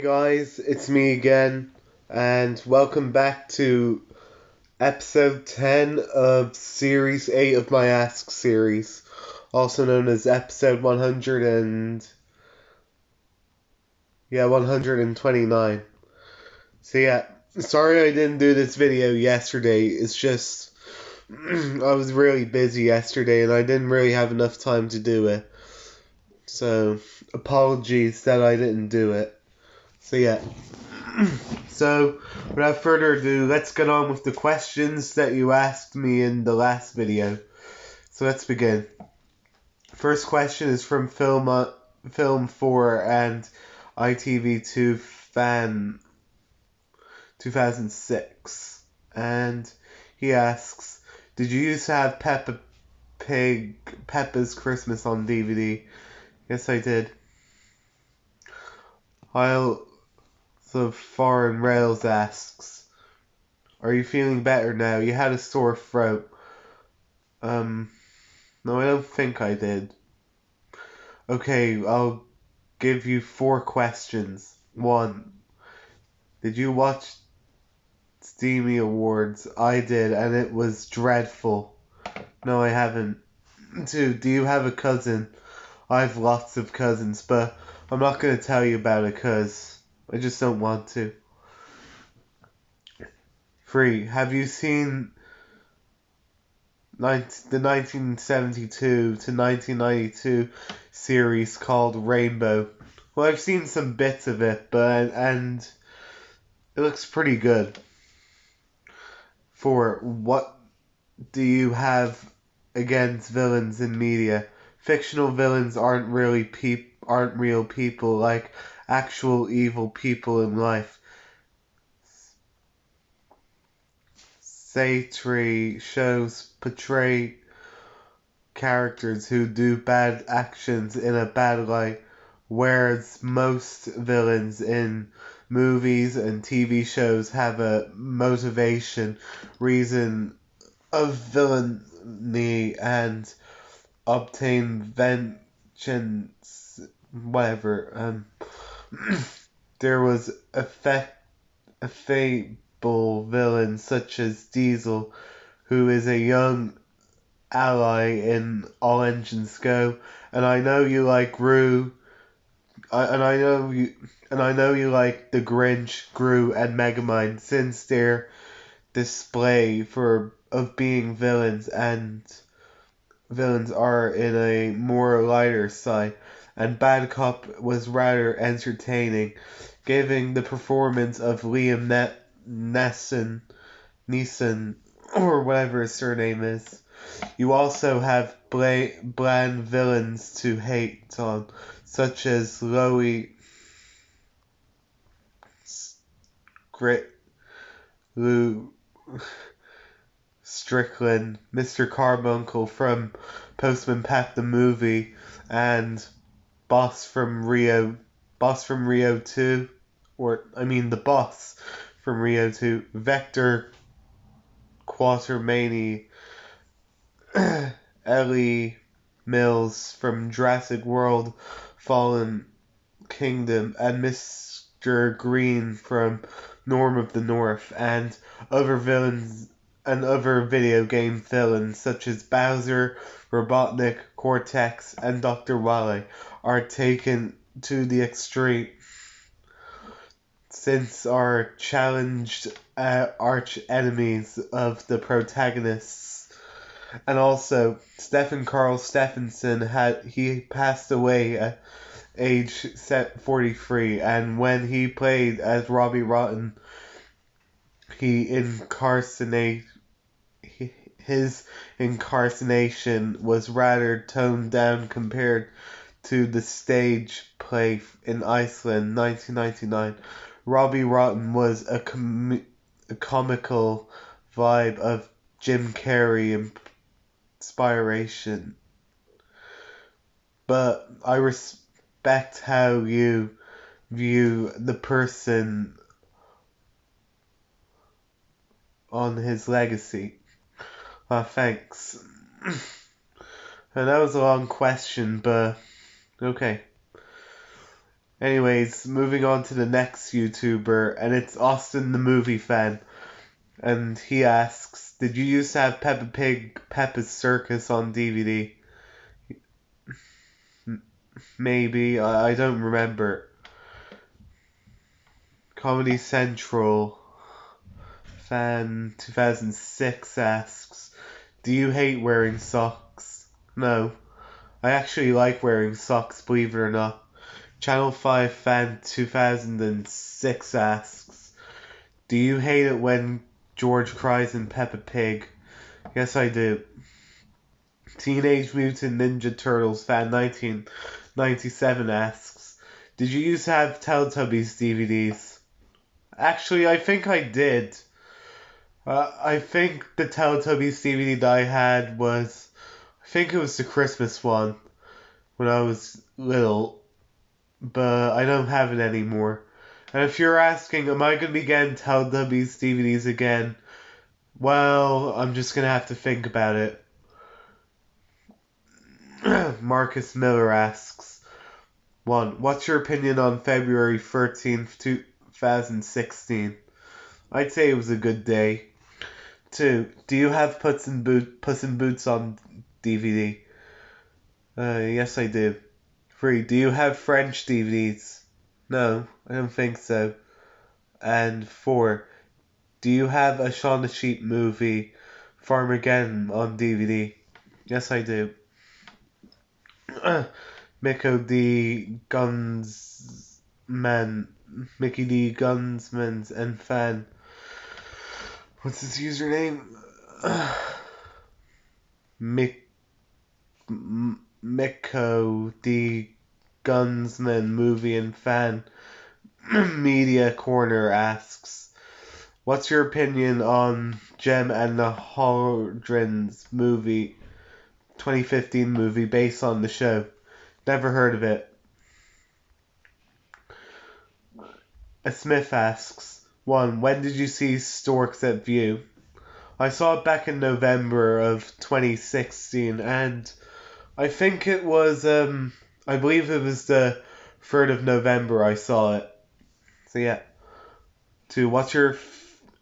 Guys, it's me again, and welcome back to episode 10 of series 8 of my Ask series, also known as episode 129. So yeah, sorry I didn't do this video yesterday. It's just I was really busy yesterday and I didn't really have enough time to do it. So apologies that I didn't do it. So yeah. So, without further ado, let's get on with the questions that you asked me in the last video. So let's begin. First question is from Film 4 and ITV2 Fan 2006. And he asks, did you used to have Peppa's Christmas on DVD? Yes, I did. I'll The Foreign Rails asks, are you feeling better now? You had a sore throat. No, I don't think I did. Okay, I'll give you 4 questions. 1. Did you watch Steamy Awards? I did, and it was dreadful. No, I haven't. 2. Do you have a cousin? I have lots of cousins, but I'm not going to tell you about it because I just don't want to. 3. Have you seen the 1972 to 1992 series called Rainbow? Well, I've seen some bits of it, and it looks pretty good. 4. What do you have against villains in media? Fictional villains aren't real people like actual evil people in life. Satire shows portray characters who do bad actions in a bad light, whereas most villains in movies and TV shows have a motivation, reason of villainy, and obtain vengeance, whatever. There was a fable villain such as Diesel, who is a young ally in All Engines Go, and I know you like Gru, and I know you like the Grinch, Gru, and Megamind since their display for of being villains are in a more lighter side, and Bad Cop was rather entertaining, giving the performance of Liam Neeson, or whatever his surname is. You also have bland villains to hate on, such as Lou Strickland, Mr. Carbuncle from Postman Pat the movie, and Boss from Rio 2, the boss from Rio 2, Vector Quatermain, Ellie Mills from Jurassic World Fallen Kingdom, and Mr. Green from Norm of the North, and other villains and other video game villains such as Bowser, Robotnik, Cortex, and Dr. Wily are taken to the extreme since are challenged arch enemies of the protagonists. And also, Stephen Carl Stephenson he passed away at age 43, and when he played as Robbie Rotten, his incarnation was rather toned down compared to the stage play in Iceland 1999. Robbie Rotten was a comical vibe of Jim Carrey inspiration. But I respect how you view the person on his legacy. Thanks. And that was a long question, but okay. Anyways, moving on to the next YouTuber, and it's Austin the Movie Fan. And he asks, did you used to have Peppa Pig, Peppa's Circus on DVD? Maybe, I don't remember. Comedy Central Fan 2006 asks, do you hate wearing socks? No, I actually like wearing socks, believe it or not. Channel 5 Fan 2006 asks, do you hate it when George cries in Peppa Pig? Yes, I do. Teenage Mutant Ninja Turtles Fan 1997 asks, did you used to have Teletubbies DVDs? Actually, I think I did. I think the Teletubbies DVD that I had was, I think it was the Christmas one when I was little, but I don't have it anymore. And if you're asking, am I going to be getting Teletubbies DVDs again? Well, I'm just going to have to think about it. Marcus Miller asks, 1. What's your opinion on February 13th, 2016? I'd say it was a good day. 2. Do you have Puss in Boots on DVD? Yes, I do. 3. Do you have French DVDs? No, I don't think so. And 4. Do you have a Shaun the Sheep movie, Farmageddon, on DVD? Yes, I do. Mickey D. Gunsman and Fan. What's his username? Miko D. Gunsman movie and fan. Media Corner asks, what's your opinion on Gem and the Haldrins movie, 2015 movie based on the show? Never heard of it. A Smith asks, 1. When did you see Storks at View? I saw it back in November of 2016, and I think it was, I believe it was the 3rd of November I saw it. So yeah. 2. What's your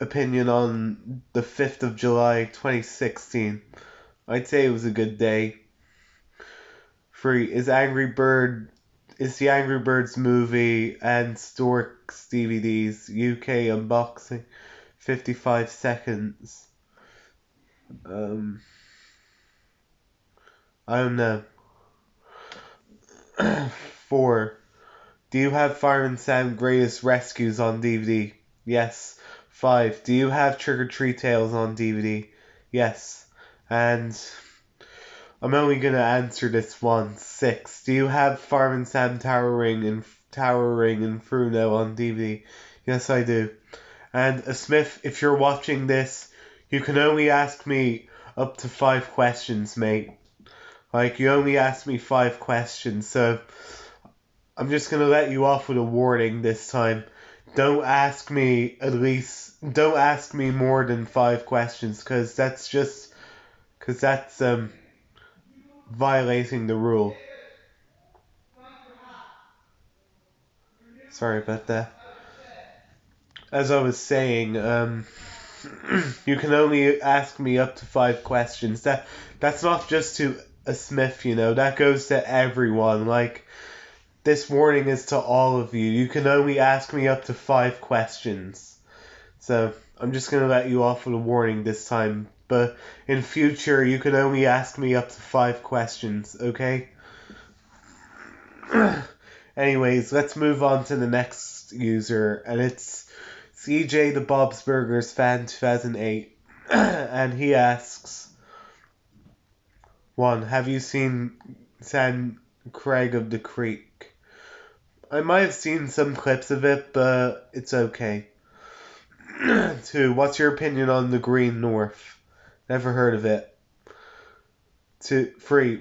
opinion on the 5th of July 2016? I'd say it was a good day. 3. Is the Angry Birds movie and Storks DVDs UK unboxing 55 seconds? I don't know. 4. Do you have Fireman Sam Greatest Rescues on DVD? Yes. 5. Do you have Trick or Treat Tales on DVD? Yes. And I'm only gonna answer this one. 6. Do you have Fireman Sam Towering and Inferno on DVD? Yes, I do. And a Smith, if you're watching this, you can only ask me up to 5 questions, mate. Like, you only asked me 5 questions, so I'm just gonna let you off with a warning this time. Don't ask me more than 5 questions, because that's violating the rule. Sorry about that. As I was saying, you can only ask me up to 5 questions. That's not just to a Smith, you know, that goes to everyone. Like, this warning is to all of you. You can only ask me up to 5 questions. So, I'm just going to let you off with a warning this time. But in future, you can only ask me up to 5 questions, okay? Anyways, let's move on to the next user, and it's CJ the Bob's Burgers Fan 2008. And he asks, 1. Have you seen San Craig of the Creek? I might have seen some clips of it, but it's okay. 2. What's your opinion on the Green North? Never heard of it. 3.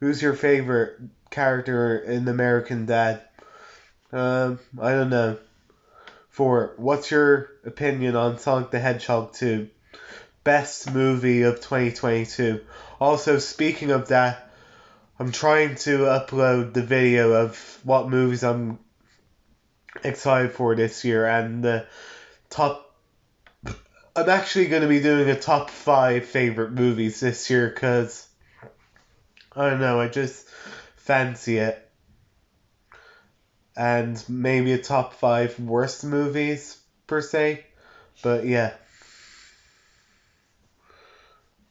Who's your favorite character in American Dad? I don't know. 4. What's your opinion on Sonic the Hedgehog 2? Best movie of 2022. Also, speaking of that, I'm trying to upload the video of what movies I'm excited for this year, and the top. I'm actually going to be doing a top 5 favorite movies this year because I don't know, I just fancy it. And maybe a top 5 worst movies per se, but yeah.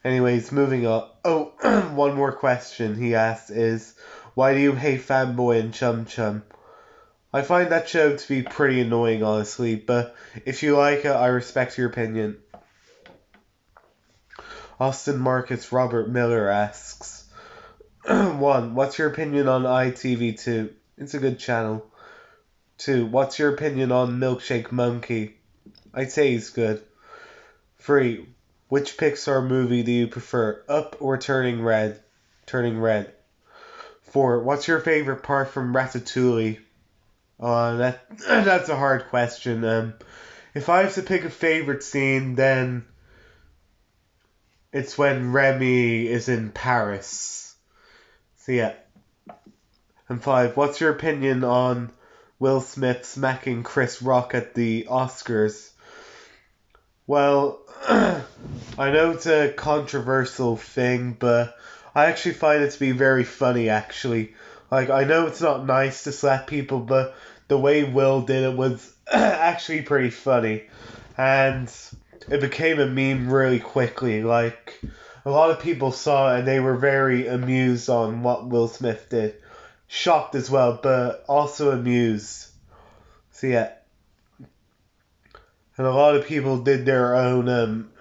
Anyways, moving on. Oh, one more question he asked is, why do you hate Fanboy and Chum Chum? I find that show to be pretty annoying, honestly, but if you like it, I respect your opinion. Austin Marcus Robert Miller asks, 1. What's your opinion on ITV2? It's a good channel. 2. What's your opinion on Milkshake Monkey? I'd say he's good. 3. Which Pixar movie do you prefer, Up or Turning Red? Turning Red. 4. What's your favorite part from Ratatouille? That's a hard question. If I have to pick a favorite scene, then it's when Remy is in Paris. So yeah. And 5. What's your opinion on Will Smith smacking Chris Rock at the Oscars? Well, I know it's a controversial thing, but I actually find it to be very funny, actually. Like, I know it's not nice to slap people, but the way Will did it was actually pretty funny. And it became a meme really quickly. Like, a lot of people saw it and they were very amused on what Will Smith did. Shocked as well, but also amused. So yeah. And a lot of people did their own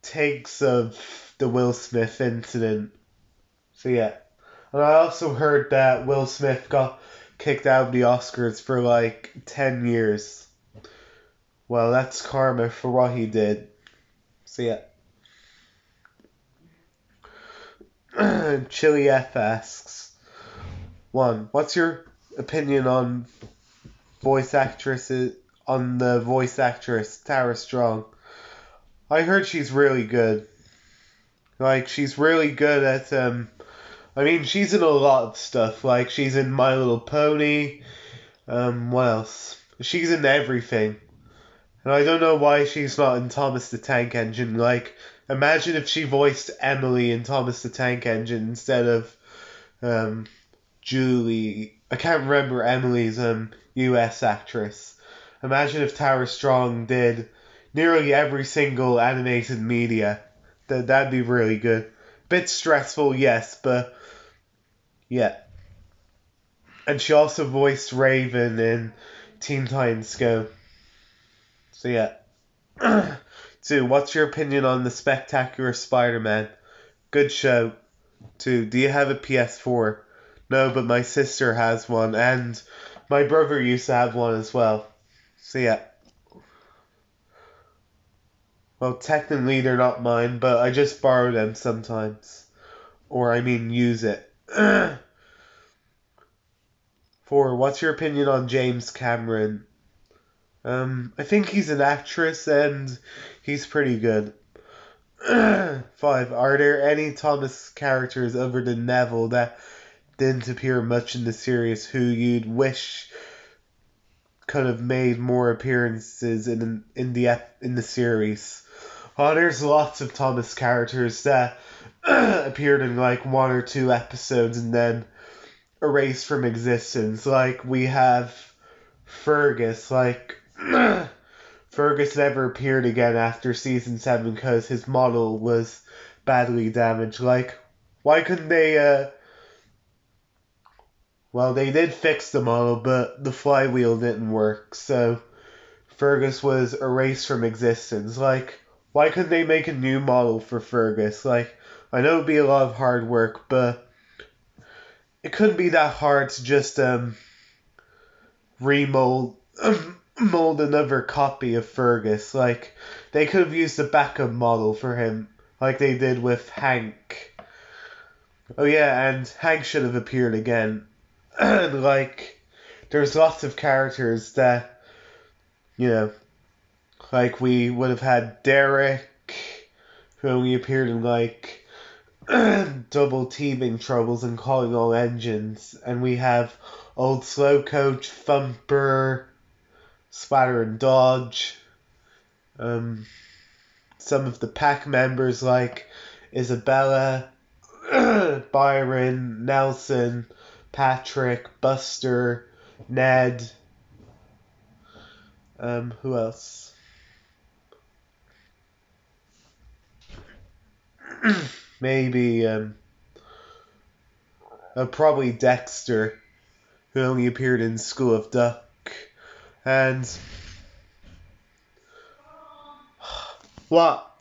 takes of the Will Smith incident. So yeah. And I also heard that Will Smith got kicked out of the Oscars for like 10 years. Well, that's karma for what he did. So yeah. Chili F asks, 1. What's your opinion on the voice actress Tara Strong? I heard she's really good. Like, she's really good at I mean, she's in a lot of stuff. Like, she's in My Little Pony. What else? She's in everything. And I don't know why she's not in Thomas the Tank Engine. Like, imagine if she voiced Emily in Thomas the Tank Engine instead of Julie. I can't remember Emily's US actress. Imagine if Tara Strong did nearly every single animated media. That'd be really good. Bit stressful, yes, but yeah. And she also voiced Raven in Teen Titans Go. So yeah. 2. What's your opinion on the Spectacular Spider-Man? Good show. 2. Do you have a PS4? No, but my sister has one, and my brother used to have one as well. So yeah. Well, technically they're not mine, but I just borrow them sometimes. Or, I mean, use it. 4. What's your opinion on James Cameron? I think he's an actress and he's pretty good. 5. Are there any Thomas characters other than Neville that didn't appear much in the series who you'd wish could have made more appearances in the series? Oh, there's lots of Thomas characters that appeared in like 1 or 2 episodes and then erased from existence. Like, we have Fergus. Like, Fergus never appeared again after season 7 because his model was badly damaged. Like, why couldn't they, well, they did fix the model, but the flywheel didn't work, so Fergus was erased from existence. Like, why couldn't they make a new model for Fergus? Like, I know it'd be a lot of hard work, but it couldn't be that hard to just remold mold another copy of Fergus. Like, they could have used a backup model for him, like they did with Hank. Oh yeah, and Hank should have appeared again. And like, there's lots of characters that, you know, like we would have had Derek, who only appeared in like double teaming troubles and calling all engines. And we have Old Slow Coach, Thumper, Splatter and Dodge. Some of the pack members like Isabella, Byron, Nelson, Patrick, Buster, Ned. Who else? Maybe probably Dexter, who only appeared in School of Duck, and what?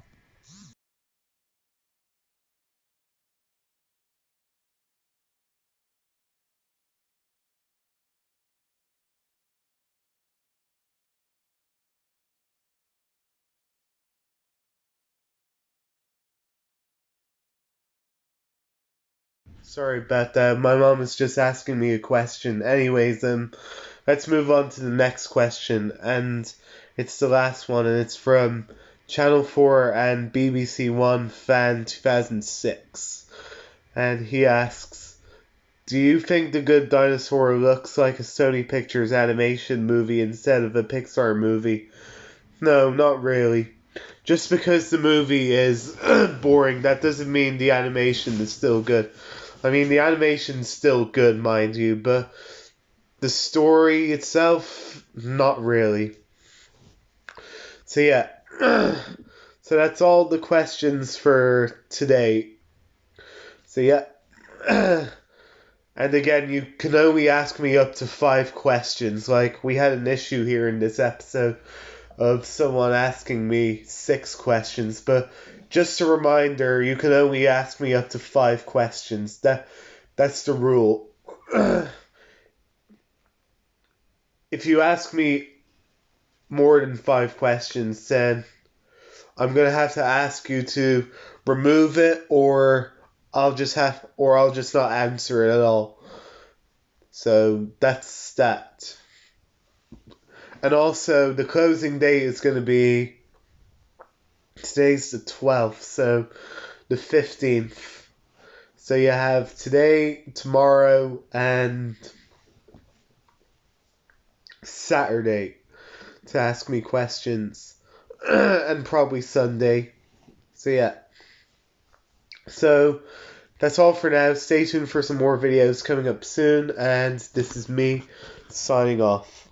Sorry about that. My mom is just asking me a question. Anyways, let's move on to the next question, and it's the last one, and it's from Channel 4 and BBC One Fan 2006. And he asks, do you think The Good Dinosaur looks like a Sony Pictures animation movie instead of a Pixar movie? No, not really. Just because the movie is boring, that doesn't mean the animation is still good. I mean, the animation's still good, mind you, but the story itself, not really. So yeah, so that's all the questions for today. So yeah, and again, you can only ask me up to 5 questions. Like, we had an issue here in this episode of someone asking me 6 questions, but just a reminder, you can only ask me up to 5 questions. That's the rule. If you ask me more than 5 questions, then I'm gonna have to ask you to remove it, or I'll just not answer it at all. So that's that. And also, the closing date is going to be, today's the 12th, so the 15th. So you have today, tomorrow, and Saturday to ask me questions. And probably Sunday. So yeah. So that's all for now. Stay tuned for some more videos coming up soon. And this is me signing off.